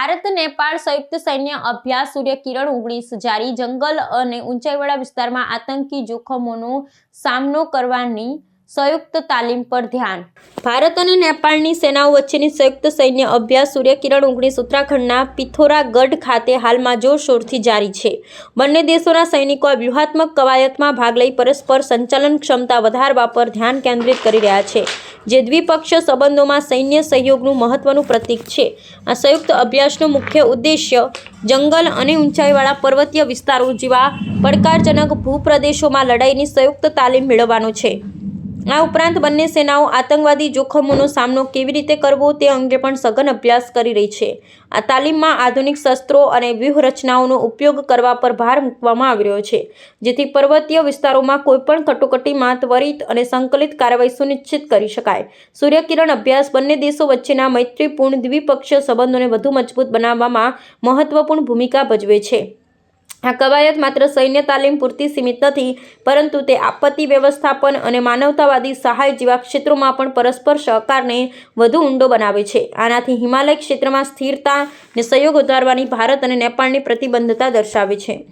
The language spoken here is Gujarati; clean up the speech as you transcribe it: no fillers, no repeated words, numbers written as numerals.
ભારત નેપાળ સંયુક્ત સૈન્ય અભ્યાસ સૂર્યકિરણ 19 જારી જંગલ અને ઊંચાઈવાળા વિસ્તારમાં આતંકી જોખમોનો સામનો કરવાની સંયુક્ત તાલીમ પર ધ્યાન। ભારત અને નેપાળની સેનાઓ વચ્ચેની સંયુક્ત સૈન્ય અભ્યાસ સૂર્યકિરણ 19 ઉત્તરાખંડના પિથોરાગઢ ખાતે હાલમાં જોરશોરથી જારી છે। બંને દેશોના સૈનિકો વ્યૂહાત્મક કવાયતમાં ભાગ લઈ પરસ્પર સંચાલન ક્ષમતા વધારવા પર ધ્યાન કેન્દ્રિત કરી રહ્યા છે, જે દ્વિપક્ષીય સંબંધોમાં સૈન્ય સહયોગનું મહત્વનું પ્રતીક છે। આ સંયુક્ત અભ્યાસનો મુખ્ય ઉદ્દેશ્ય જંગલ અને ઊંચાઈવાળા પર્વતીય વિસ્તારો જેવા પડકારજનક ભૂપ્રદેશોમાં લડાઈની સંયુક્ત તાલીમ મેળવવાનો છે। આ ઉપરાંત બંને સેનાઓ આતંકવાદી જોખમોનો સામનો કેવી રીતે કરવો તે અંગે પણ સઘન અભ્યાસ કરી રહી છે। આ તાલીમમાં આધુનિક શસ્ત્રો અને વ્યૂહરચનાઓનો ઉપયોગ કરવા પર ભાર મૂકવામાં આવી રહ્યો છે, જેથી પર્વતીય વિસ્તારોમાં કોઈપણ કટોકટીમાં ત્વરિત અને સંકલિત કાર્યવાહી સુનિશ્ચિત કરી શકાય। સૂર્યકિરણ અભ્યાસ બંને દેશો વચ્ચેના મૈત્રીપૂર્ણ દ્વિપક્ષીય સંબંધોને વધુ મજબૂત બનાવવામાં મહત્વપૂર્ણ ભૂમિકા ભજવે છે। આ કવાયત માત્ર સૈન્ય તાલીમ પૂરતી સીમિત નથી, પરંતુ તે આપત્તિ વ્યવસ્થાપન અને માનવતાવાદી સહાય જેવા ક્ષેત્રોમાં પણ પરસ્પર સહકારને વધુ ઊંડો બનાવે છે। આનાથી હિમાલય ક્ષેત્રમાં સ્થિરતા અને સહયોગ વધારવાની ભારત અને નેપાળની પ્રતિબદ્ધતા દર્શાવે છે।